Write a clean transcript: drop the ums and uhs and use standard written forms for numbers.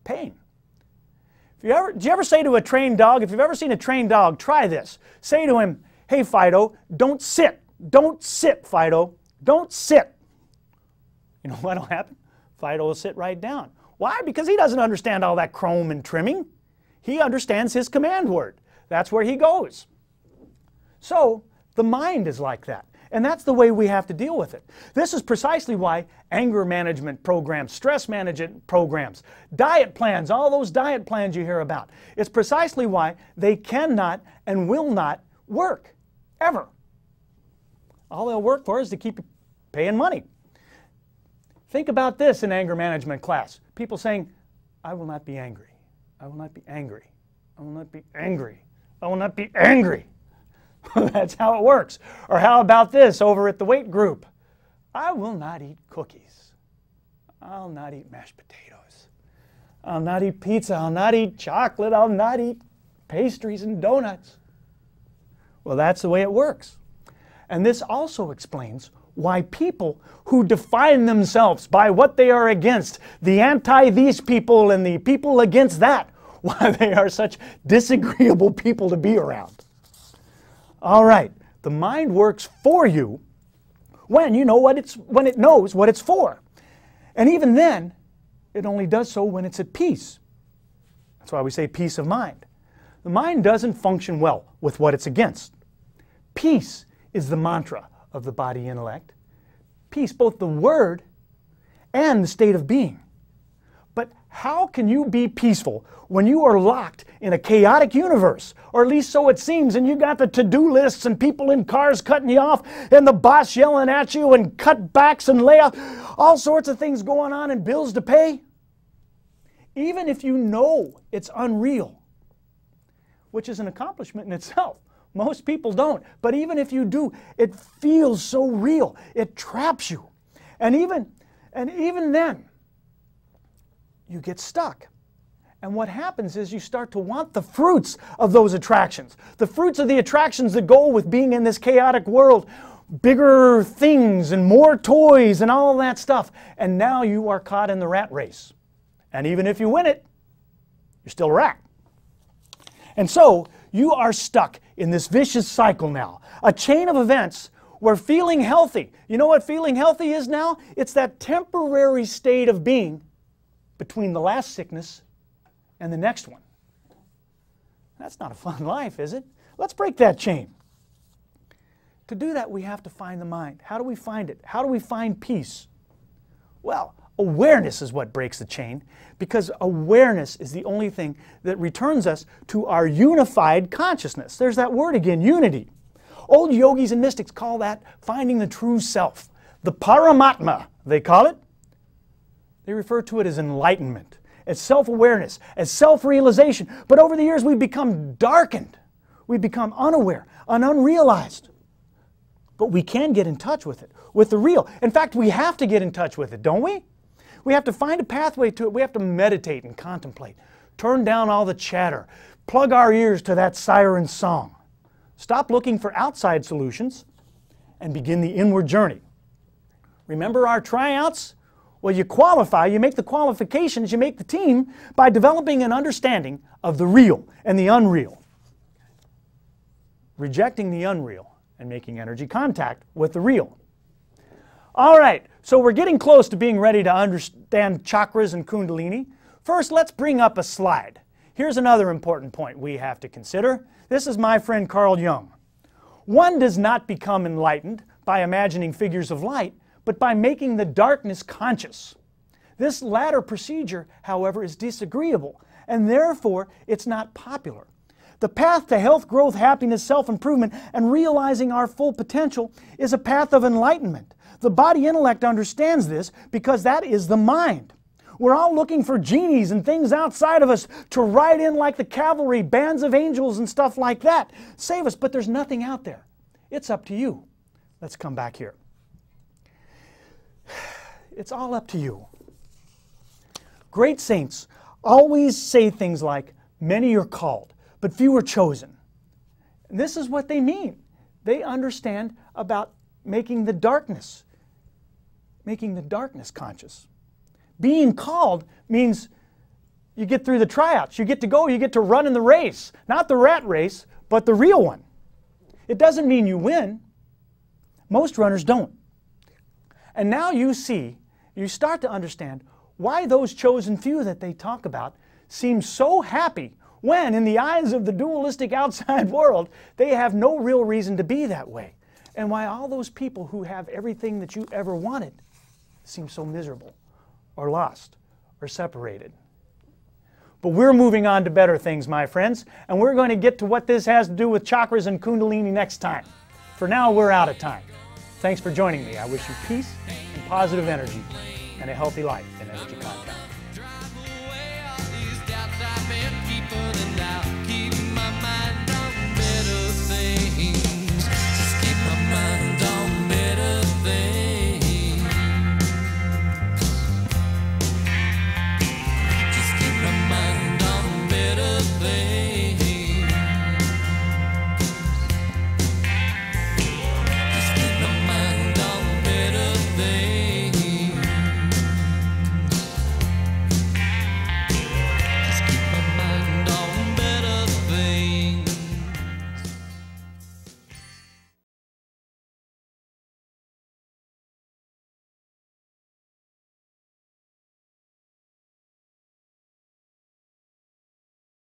pain. Did you ever say to a trained dog, if you've ever seen a trained dog, try this. Say to him, hey Fido, don't sit. Don't sit, Fido. Don't sit. You know what'll happen? Fido will sit right down. Why? Because he doesn't understand all that chrome and trimming. He understands his command word. That's where he goes. So the mind is like that. And that's the way we have to deal with it. This is precisely why anger management programs, stress management programs, diet plans, all those diet plans you hear about, it's precisely why they cannot and will not work, ever. All they'll work for is to keep you paying money. Think about this in anger management class. People saying, I will not be angry. I will not be angry. I will not be angry. I will not be angry. That's how it works. Or how about this over at the weight group? I will not eat cookies. I'll not eat mashed potatoes. I'll not eat pizza. I'll not eat chocolate. I'll not eat pastries and donuts. Well, that's the way it works. And this also explains why people who define themselves by what they are against, the anti-these people and the people against that, why they are such disagreeable people to be around. All right, the mind works for you when you know when it knows what it's for. And even then, it only does so when it's at peace. That's why we say peace of mind. The mind doesn't function well with what it's against. Peace is the mantra of the body intellect. Peace, both the word and the state of being. But how can you be peaceful when you are locked in a chaotic universe? Or at least so it seems, and you got the to-do lists and people in cars cutting you off and the boss yelling at you and cutbacks and layoffs, all sorts of things going on and bills to pay? Even if you know it's unreal, which is an accomplishment in itself. Most people don't. But even if you do, it feels so real. It traps you. And even then, you get stuck. And what happens is you start to want the fruits of those attractions. The fruits of the attractions that go with being in this chaotic world. Bigger things and more toys and all that stuff. And now you are caught in the rat race. And even if you win it, you're still a rat. And so you are stuck in this vicious cycle now. A chain of events where feeling healthy, you know what feeling healthy is now? It's that temporary state of being between the last sickness and the next one. That's not a fun life, is it? Let's break that chain. To do that, we have to find the mind. How do we find it? How do we find peace? Well, awareness is what breaks the chain, because awareness is the only thing that returns us to our unified consciousness. There's that word again, unity. Old yogis and mystics call that finding the true self. The Paramatma, they call it. They refer to it as enlightenment, as self-awareness, as self-realization. But over the years we've become darkened. We've become unaware and unrealized. But we can get in touch with it, with the real. In fact, we have to get in touch with it, don't we? We have to find a pathway to it. We have to meditate and contemplate. Turn down all the chatter. Plug our ears to that siren song. Stop looking for outside solutions and begin the inward journey. Remember our tryouts? Well, you qualify, you make the qualifications, you make the team by developing an understanding of the real and the unreal. Rejecting the unreal and making energy contact with the real. All right, so we're getting close to being ready to understand chakras and kundalini. First, let's bring up a slide. Here's another important point we have to consider. This is my friend Carl Jung. One does not become enlightened by imagining figures of light, but by making the darkness conscious. This latter procedure, however, is disagreeable, and therefore it's not popular. The path to health, growth, happiness, self-improvement, and realizing our full potential is a path of enlightenment. The body intellect understands this because that is the mind. We're all looking for genies and things outside of us to ride in like the cavalry, bands of angels and stuff like that. Save us, but there's nothing out there. It's up to you. Let's come back here. It's all up to you. Great saints always say things like, many are called, but few are chosen. And this is what they mean. They understand about making the darkness conscious. Being called means you get through the tryouts. You get to go, you get to run in the race. Not the rat race, but the real one. It doesn't mean you win. Most runners don't. And now you start to understand why those chosen few that they talk about seem so happy when, in the eyes of the dualistic outside world, they have no real reason to be that way. And why all those people who have everything that you ever wanted seem so miserable, or lost, or separated. But we're moving on to better things, my friends, and we're going to get to what this has to do with chakras and kundalini next time. For now, we're out of time. Thanks for joining me. I wish you peace and positive energy and a healthy life in energy contact.